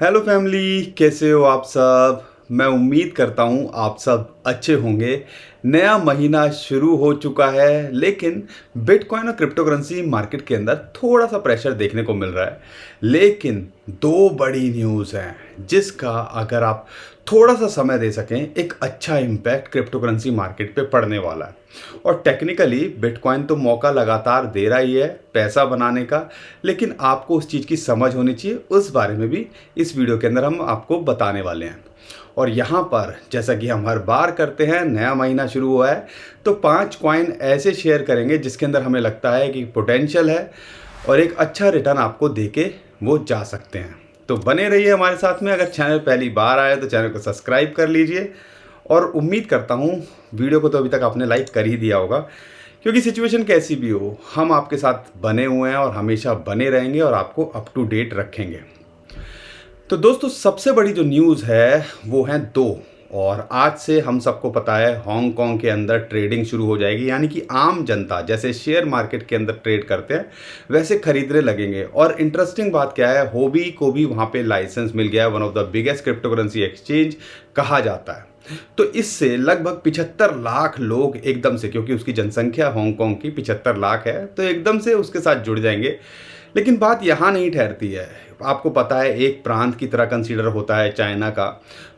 Hello family, कैसे हो आप सब। मैं उम्मीद करता हूँ आप सब अच्छे होंगे। नया महीना शुरू हो चुका है, लेकिन बिटकॉइन और क्रिप्टो करेंसी मार्केट के अंदर थोड़ा सा प्रेशर देखने को मिल रहा है। लेकिन दो बड़ी न्यूज़ हैं जिसका अगर आप थोड़ा सा समय दे सकें, एक अच्छा इम्पैक्ट क्रिप्टो करेंसी मार्केट पे पड़ने वाला है। और टेक्निकली बिटकॉइन तो मौका लगातार दे रहा ही है पैसा बनाने का, लेकिन आपको उस चीज़ की समझ होनी चाहिए। उस बारे में भी इस वीडियो के अंदर हम आपको बताने वाले हैं। और यहाँ पर जैसा कि हम हर बार करते हैं, नया महीना शुरू हुआ है तो 5 कॉइन ऐसे शेयर करेंगे जिसके अंदर हमें लगता है कि पोटेंशियल है और एक अच्छा रिटर्न आपको देके वो जा सकते हैं। तो बने रहिए हमारे साथ में। अगर चैनल पहली बार आए तो चैनल को सब्सक्राइब कर लीजिए। और उम्मीद करता हूँ वीडियो को तो अभी तक आपने लाइक कर ही दिया होगा, क्योंकि सिचुएशन कैसी भी हो हम आपके साथ बने हुए हैं और हमेशा बने रहेंगे और आपको अप टू डेट रखेंगे। तो दोस्तों, सबसे बड़ी जो न्यूज़ है वो है दो। और आज से हम सबको पता है हांगकांग के अंदर ट्रेडिंग शुरू हो जाएगी, यानी कि आम जनता जैसे शेयर मार्केट के अंदर ट्रेड करते हैं वैसे खरीदने लगेंगे। और इंटरेस्टिंग बात क्या है, होबी को भी वहाँ पे लाइसेंस मिल गया है, one of the biggest crypto currency exchange कहा जाता है। तो इससे लगभग 75 लाख लोग एकदम से, क्योंकि उसकी जनसंख्या हांगकांग की 75 लाख है, तो एकदम से उसके साथ जुड़ जाएंगे। लेकिन बात यहाँ नहीं ठहरती है। आपको पता है एक प्रांत की तरह कंसीडर होता है चाइना का।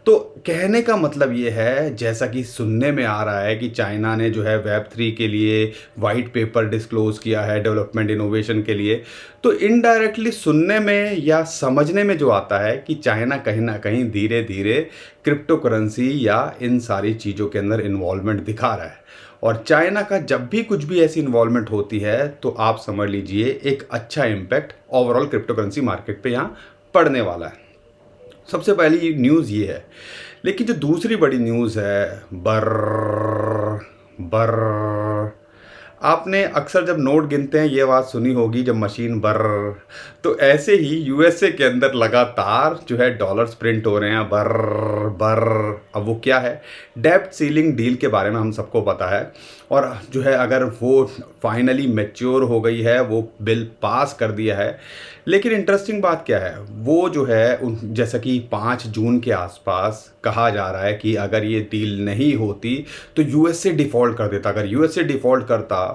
तो कहने का मतलब ये है, जैसा कि सुनने में आ रहा है कि चाइना ने जो है वेब 3 के लिए वाइट पेपर डिस्क्लोज किया है डेवलपमेंट इनोवेशन के लिए। तो इनडायरेक्टली सुनने में या समझने में जो आता है कि चाइना कहीं ना कहीं धीरे धीरे क्रिप्टो करेंसी या इन सारी चीज़ों के अंदर इन्वॉल्वमेंट दिखा रहा है। और चाइना का जब भी कुछ भी ऐसी इन्वॉल्वमेंट होती है तो आप समझ लीजिए एक अच्छा impact overall crypto currency market पे यहाँ पड़ने वाला है। सबसे पहली न्यूज़ ये है। लेकिन जो दूसरी बड़ी न्यूज़ है, बर आपने अक्सर जब नोट गिनते हैं ये बात सुनी होगी, जब मशीन बर, तो ऐसे ही यूएसए के अंदर लगातार जो है डॉलर्स प्रिंट हो रहे हैं, बर बर। अब वो क्या है, डेब्ट सीलिंग डील के बारे में हम सबको पता है। और जो है अगर वो फाइनली मैच्योर हो गई है, वो बिल पास कर दिया है। लेकिन इंटरेस्टिंग बात क्या है, वो जो है जैसा कि 5 जून के आसपास कहा जा रहा है कि अगर ये डील नहीं होती तो यूएसए डिफ़ॉल्ट कर देता। अगर यूएसए डिफ़ॉल्ट करता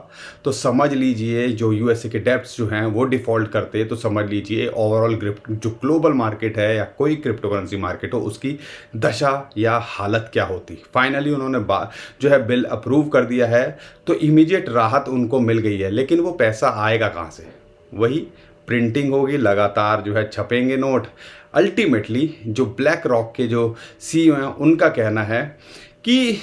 तो समझ लीजिए, जो यूएसए के डेब्ट्स जो हैं वो डिफ़ॉल्ट करते तो समझ लीजिए ओवरऑल जो ग्लोबल मार्केट है या कोई क्रिप्टो करेंसी मार्केट हो उसकी दशा या हालत क्या होती। फाइनली उन्होंने जो है बिल अप्रूव कर दिया है, तो इमीडिएट राहत उनको मिल गई है। लेकिन वो पैसा आएगा कहाँ से? वही प्रिंटिंग होगी, लगातार जो है छपेंगे नोट। अल्टीमेटली जो ब्लैक रॉक के जो सीईओ हैं उनका कहना है कि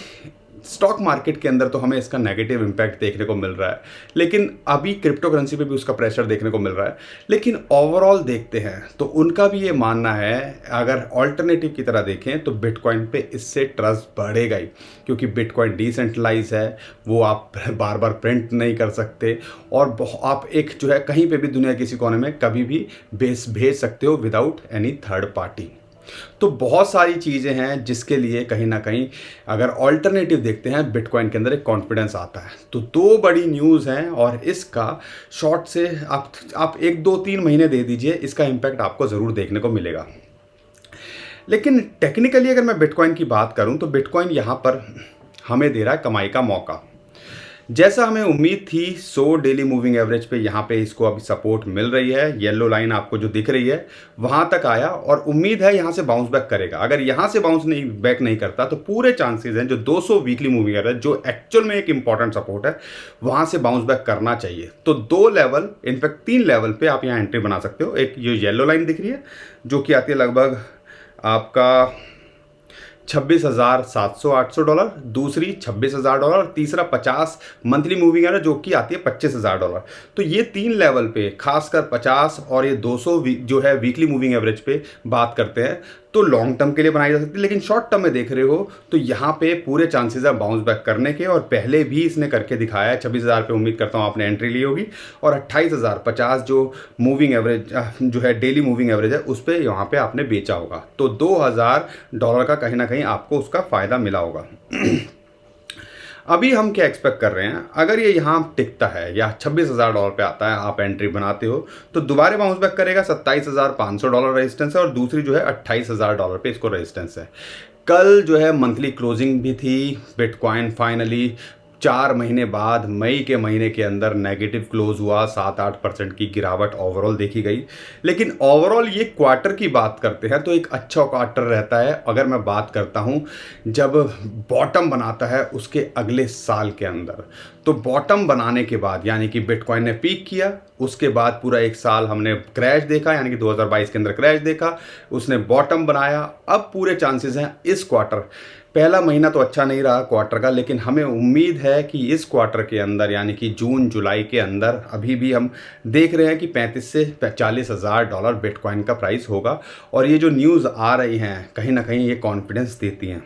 स्टॉक मार्केट के अंदर तो हमें इसका नेगेटिव इम्पैक्ट देखने को मिल रहा है, लेकिन अभी क्रिप्टो करेंसी पे भी उसका प्रेशर देखने को मिल रहा है। लेकिन ओवरऑल देखते हैं तो उनका भी ये मानना है, अगर ऑल्टरनेटिव की तरह देखें तो बिटकॉइन पे इससे ट्रस्ट बढ़ेगा ही, क्योंकि बिटकॉइन डिसेंट्रलाइज है, वो आप बार बार प्रिंट नहीं कर सकते और आप एक जो है कहीं पे भी दुनिया किसी कोने में कभी भी भेज सकते हो विदाउट एनी थर्ड पार्टी। तो बहुत सारी चीज़ें हैं जिसके लिए कहीं ना कहीं अगर ऑल्टरनेटिव देखते हैं बिटकॉइन के अंदर एक कॉन्फिडेंस आता है। तो दो बड़ी न्यूज़ हैं और इसका शॉर्ट से आप 1 2 3 महीने दे दीजिए, इसका इम्पैक्ट आपको ज़रूर देखने को मिलेगा। लेकिन टेक्निकली अगर मैं बिटकॉइन की बात करूं तो बिटकॉइन यहाँ पर हमें दे रहा है कमाई का मौका। जैसा हमें उम्मीद थी, 100 डेली मूविंग एवरेज पे यहाँ पे इसको अभी सपोर्ट मिल रही है। येलो लाइन आपको जो दिख रही है वहाँ तक आया और उम्मीद है यहाँ से बाउंस बैक करेगा। अगर यहाँ से बाउंस नहीं बैक नहीं करता तो पूरे चांसेस हैं जो 200 वीकली मूविंग एवरेज जो एक्चुअल में एक इंपॉर्टेंट सपोर्ट है वहाँ से बाउंस बैक करना चाहिए। तो 2 लेवल, इनफैक्ट 3 लेवल पे आप यहाँ एंट्री बना सकते हो। एक ये येलो लाइन दिख रही है जो कि आती है लगभग आपका 26,700-800 डॉलर, दूसरी $26,000, तीसरा 50 मंथली मूविंग एवरेज जो कि आती है $25,000। तो ये 3 लेवल पे खासकर 50 और ये 200 जो है वीकली मूविंग एवरेज पे बात करते हैं तो लॉन्ग टर्म के लिए बनाई जा सकती है। लेकिन शॉर्ट टर्म में देख रहे हो तो यहाँ पे पूरे चांसेस है बाउंस बैक करने के, और पहले भी इसने करके दिखाया है। 26,000 पे उम्मीद करता हूँ आपने एंट्री ली होगी, और 28,050 जो मूविंग एवरेज जो है डेली मूविंग एवरेज है उस पर यहाँ पे आपने बेचा होगा। तो $2,000 का कहीं ना कहीं आपको उसका फ़ायदा मिला होगा। अभी हम क्या एक्सपेक्ट कर रहे हैं, अगर ये यहाँ टिकता है या $26,000 पे आता है, आप एंट्री बनाते हो तो दोबारा बाउंस बैक करेगा। $27,500 रेजिस्टेंस है और दूसरी जो है $28,000 पे इसको रेजिस्टेंस है। कल जो है मंथली क्लोजिंग भी थी, बिटकॉइन फाइनली 4 महीने बाद मई के महीने के अंदर नेगेटिव क्लोज हुआ, 7-8% की गिरावट ओवरऑल देखी गई। लेकिन ओवरऑल ये क्वार्टर की बात करते हैं तो एक अच्छा क्वार्टर रहता है। अगर मैं बात करता हूँ जब बॉटम बनाता है उसके अगले साल के अंदर, तो बॉटम बनाने के बाद यानी कि बिटकॉइन ने पीक किया, उसके बाद पूरा एक साल हमने क्रैश देखा, यानी कि 2022 के अंदर क्रैश देखा, उसने बॉटम बनाया। अब पूरे चांसेस हैं इस क्वार्टर, पहला महीना तो अच्छा नहीं रहा क्वार्टर का, लेकिन हमें उम्मीद है कि इस क्वार्टर के अंदर यानी कि जून जुलाई के अंदर अभी भी हम देख रहे हैं कि 35 से $40,000 बिटकॉइन का प्राइस होगा। और ये जो न्यूज़ आ रही हैं कहीं ना कहीं ये कॉन्फिडेंस देती हैं।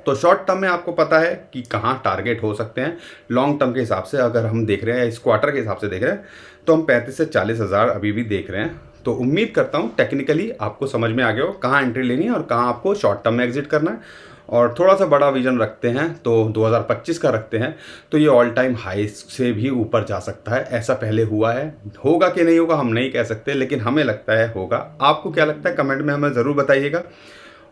तो शॉर्ट टर्म में आपको पता है कि कहाँ टारगेट हो सकते हैं। लॉन्ग टर्म के हिसाब से अगर हम देख रहे हैं, इस क्वार्टर के हिसाब से देख रहे हैं, तो हम 35 से 40,000 अभी भी देख रहे हैं। तो उम्मीद करता हूँ टेक्निकली आपको समझ में आ गया हो कहाँ एंट्री लेनी है और कहाँ आपको शॉर्ट टर्म में एग्जिट करना है। और थोड़ा सा बड़ा विजन रखते हैं तो 2025 का रखते हैं तो ये ऑल टाइम हाई से भी ऊपर जा सकता है। ऐसा पहले हुआ है, होगा कि नहीं होगा हम नहीं कह सकते, लेकिन हमें लगता है होगा। आपको क्या लगता है कमेंट में हमें ज़रूर बताइएगा।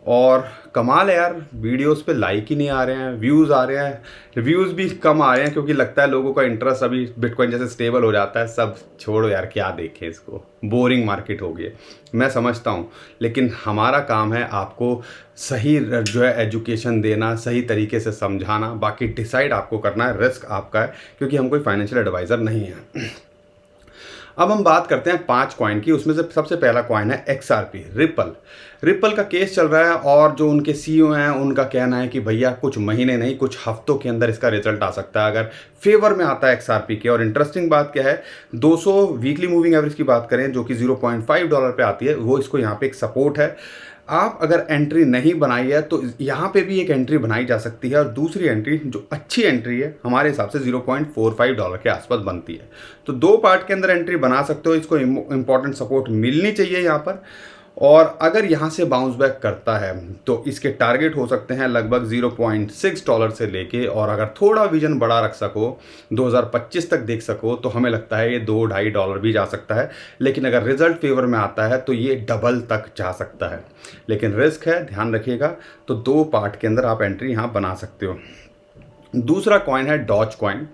और कमाल है यार, वीडियोस पे लाइक ही नहीं आ रहे हैं, व्यूज़ आ रहे हैं, रिव्यूज़ भी कम आ रहे हैं, क्योंकि लगता है लोगों का इंटरेस्ट अभी बिटकॉइन जैसे स्टेबल हो जाता है, सब छोड़ो यार क्या देखें इसको, बोरिंग मार्केट हो गई है। मैं समझता हूँ, लेकिन हमारा काम है आपको सही जो है एजुकेशन देना, सही तरीके से समझाना, बाकी डिसाइड आपको करना है, रिस्क आपका है, क्योंकि हम कोई फाइनेंशियल एडवाइज़र नहीं है। अब हम बात करते हैं 5 कॉइन की। उसमें से सबसे पहला कॉइन है XRP, रिपल का केस चल रहा है और जो उनके CEO हैं उनका कहना है कि भैया कुछ महीने नहीं कुछ हफ्तों के अंदर इसका रिजल्ट आ सकता है अगर फेवर में आता है XRP के। और इंटरेस्टिंग बात क्या है, 200 वीकली मूविंग एवरेज की बात करें जो कि $0.5 पे आती है, वो इसको यहाँ पे एक सपोर्ट है। आप अगर एंट्री नहीं बनाई है तो यहाँ पे भी एक एंट्री बनाई जा सकती है, और दूसरी एंट्री जो अच्छी एंट्री है हमारे हिसाब से $0.45 के आसपास बनती है। तो 2 पार्ट के अंदर एंट्री बना सकते हो, इसको इंपॉर्टेंट सपोर्ट मिलनी चाहिए यहाँ पर। और अगर यहाँ से बाउंस बैक करता है तो इसके टारगेट हो सकते हैं लगभग $0.6 से लेके, और अगर थोड़ा विजन बड़ा रख सको 2025 तक देख सको तो हमें लगता है ये $2-2.5 भी जा सकता है। लेकिन अगर रिजल्ट फेवर में आता है तो ये डबल तक जा सकता है, लेकिन रिस्क है, ध्यान रखिएगा। तो 2 पार्ट के अंदर आप एंट्री यहाँ बना सकते हो। दूसरा कॉइन है डॉज कॉइन,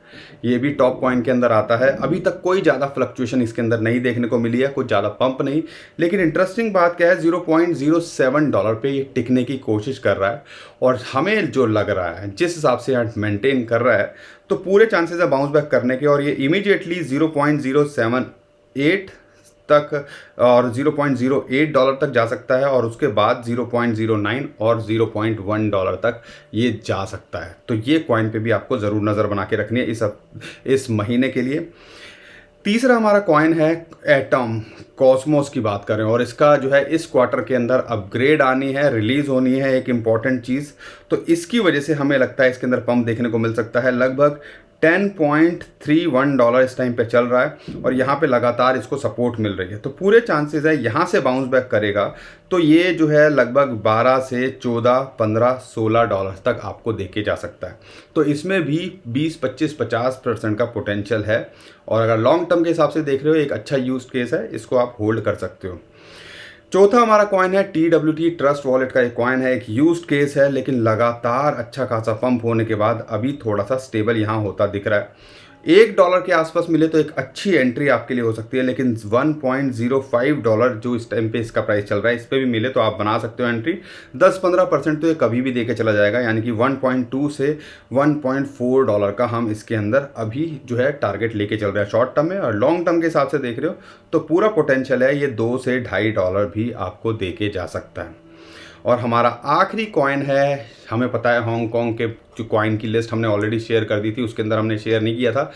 ये भी टॉप कॉइन के अंदर आता है। अभी तक कोई ज़्यादा फ्लक्चुएशन इसके अंदर नहीं देखने को मिली है, कुछ ज़्यादा पंप नहीं, लेकिन इंटरेस्टिंग बात क्या है $0.07 पे ये टिकने की कोशिश कर रहा है। और हमें जो लग रहा है जिस हिसाब से यहाँ मेंटेन कर रहा है तो पूरे चांसेस है बाउंस बैक करने के, और ये इमीडिएटली 0.078 तक और $0.08 तक जा सकता है, और उसके बाद 0.09 और $0.1 तक ये जा सकता है। तो ये कॉइन पे भी आपको ज़रूर नज़र बना के रखनी है इस महीने के लिए। तीसरा हमारा कॉइन है एटम, कॉस्मोस की बात करें, और इसका जो है इस क्वार्टर के अंदर अपग्रेड आनी है, रिलीज़ होनी है एक इम्पॉर्टेंट चीज़, तो इसकी वजह से हमें लगता है इसके अंदर पंप देखने को मिल सकता है। लगभग $10.31 इस टाइम पे चल रहा है, और यहाँ पे लगातार इसको सपोर्ट मिल रही है। तो पूरे चांसेस है यहाँ से बाउंस बैक करेगा तो ये जो है लगभग 12 से 14, 15, $16 तक आपको देके जा सकता है। तो इसमें भी 20, 25, 50% का पोटेंशियल है, और अगर लॉन्ग टर्म के हिसाब से देख रहे हो एक अच्छा यूज केस है, इसको आप होल्ड कर सकते हो। चौथा हमारा कॉइन है TWT, ट्रस्ट वॉलेट का एक कॉइन है, एक यूज्ड केस है, लेकिन लगातार अच्छा खासा पंप होने के बाद अभी थोड़ा सा स्टेबल यहाँ होता दिख रहा है। $1 के आसपास मिले तो एक अच्छी एंट्री आपके लिए हो सकती है, लेकिन $1.05 जो इस टाइम पे इसका प्राइस चल रहा है इस पे भी मिले तो आप बना सकते हो एंट्री। 10-15% तो ये कभी भी देके चला जाएगा, यानी कि 1.2 से $1.4 का हम इसके अंदर अभी जो है टारगेट लेके चल रहे हैं शॉर्ट टर्म में। और लॉन्ग टर्म के हिसाब से देख रहे हो तो पूरा पोटेंशियल है, ये $2 से $2.5 भी आपको देके जा सकता है। और हमारा आखिरी कॉइन है, हमें पता है हांगकांग के जो कॉइन की लिस्ट हमने ऑलरेडी शेयर कर दी थी, उसके अंदर हमने शेयर नहीं किया था।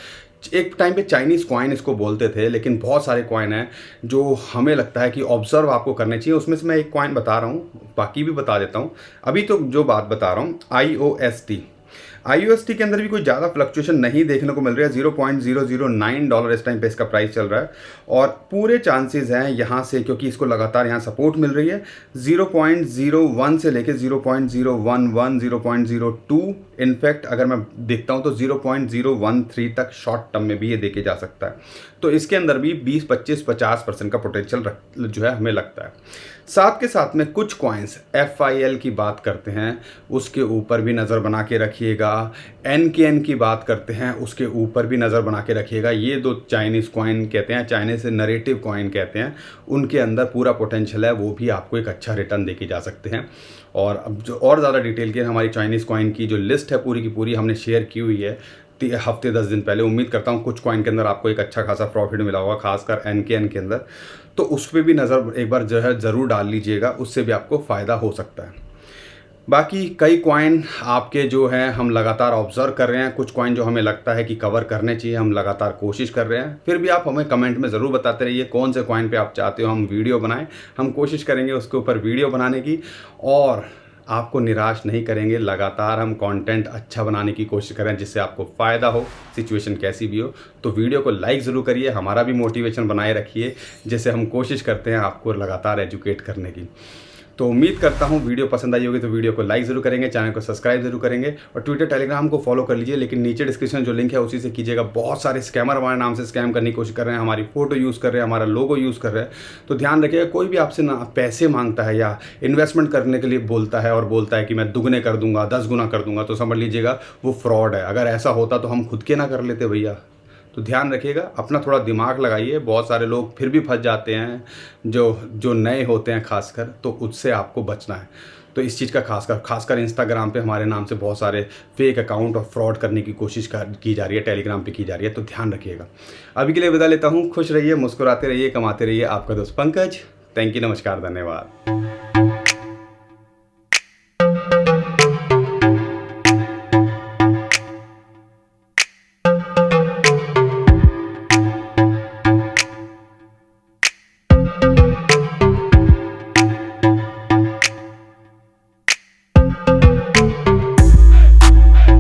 एक टाइम पे चाइनीज़ कॉइन इसको बोलते थे, लेकिन बहुत सारे कॉइन हैं जो हमें लगता है कि ऑब्जर्व आपको करने चाहिए। उसमें से मैं एक कॉइन बता रहा हूँ, बाकी भी बता देता हूँ। अभी तो जो बात बता रहा हूँ IOST, IUSD के अंदर भी कोई ज़्यादा फ्लक्चुएशन नहीं देखने को मिल रहा है। $0.009 इस टाइम पे इसका प्राइस चल रहा है और पूरे चांसेस हैं यहाँ से, क्योंकि इसको लगातार यहाँ सपोर्ट मिल रही है 0.01 से लेके 0.011, 0.02, इनफैक्ट अगर मैं देखता हूँ तो 0.013 तक शॉर्ट टर्म में भी ये देखे जा सकता है। तो इसके अंदर भी 20, 25, 50% का पोटेंशियल जो है हमें लगता है। साथ के साथ में कुछ कॉइन्स FIL की बात करते हैं उसके ऊपर भी नज़र बना के रखिएगा, NKN की बात करते हैं उसके ऊपर भी नज़र बना के रखिएगा। ये दो चाइनीज़ कॉइन कहते हैं, चाइनीज़ नरेटिव कॉइन कहते हैं, उनके अंदर पूरा पोटेंशियल है, वो भी आपको एक अच्छा रिटर्न देके जा सकते हैं। और अब जो और ज़्यादा डिटेल के हमारी चाइनीज़ कॉइन की जो लिस्ट है पूरी की पूरी हमने शेयर की हुई है हफ्ते 10 दिन पहले। उम्मीद करता हूँ कुछ कॉइन के अंदर आपको एक अच्छा खासा प्रॉफिट मिला होगा, खासकर NKN के अंदर, तो उस पर भी नज़र एक बार जो है ज़रूर डाल लीजिएगा, उससे भी आपको फ़ायदा हो सकता है। बाकी कई कॉइन आपके जो हैं हम लगातार ऑब्जर्व कर रहे हैं, कुछ कॉइन जो हमें लगता है कि कवर करने चाहिए, हम लगातार कोशिश कर रहे हैं। फिर भी आप हमें कमेंट में ज़रूर बताते रहिए कौन से कॉइन पे आप चाहते हो हम वीडियो बनाएं, हम कोशिश करेंगे उसके ऊपर वीडियो बनाने की और आपको निराश नहीं करेंगे। लगातार हम कंटेंट अच्छा बनाने की कोशिश करें जिससे आपको फ़ायदा हो, सिचुएशन कैसी भी हो। तो वीडियो को लाइक ज़रूर करिए, हमारा भी मोटिवेशन बनाए रखिए, जैसे हम कोशिश करते हैं आपको लगातार एजुकेट करने की। तो उम्मीद करता हूँ वीडियो पसंद आई होगी, तो वीडियो को लाइक ज़रूर करेंगे, चैनल को सब्सक्राइब जरूर करेंगे और ट्विटर टेलीग्राम को फॉलो कर लीजिए। लेकिन नीचे डिस्क्रिप्शन जो लिंक है उसी से कीजिएगा। बहुत सारे स्कैमर हमारे नाम से स्कैम करने की कोशिश कर रहे हैं, हमारी फ़ोटो यूज़ कर रहे हैं, हमारा लोगो यूज़ कर रहे हैं। तो ध्यान रखिएगा, कोई भी आपसे ना पैसे मांगता है या इन्वेस्टमेंट करने के लिए बोलता है और बोलता है कि मैं दुगने कर दूंगा, 10 गुना कर दूंगा, तो समझ लीजिएगा वो फ्रॉड है। अगर ऐसा होता तो हम खुद के ना कर लेते भैया। तो ध्यान रखिएगा, अपना थोड़ा दिमाग लगाइए। बहुत सारे लोग फिर भी फंस जाते हैं जो नए होते हैं खासकर, तो उससे आपको बचना है। तो इस चीज़ का खासकर इंस्टाग्राम पे हमारे नाम से बहुत सारे फेक अकाउंट और फ्रॉड करने की कोशिश की जा रही है, टेलीग्राम पे की जा रही है, तो ध्यान रखिएगा। अभी के लिए विदा लेता हूँ। खुश रहिए, मुस्कुराते रहिए, कमाते रहिए। आपका दोस्त पंकज। थैंक यू, नमस्कार, धन्यवाद।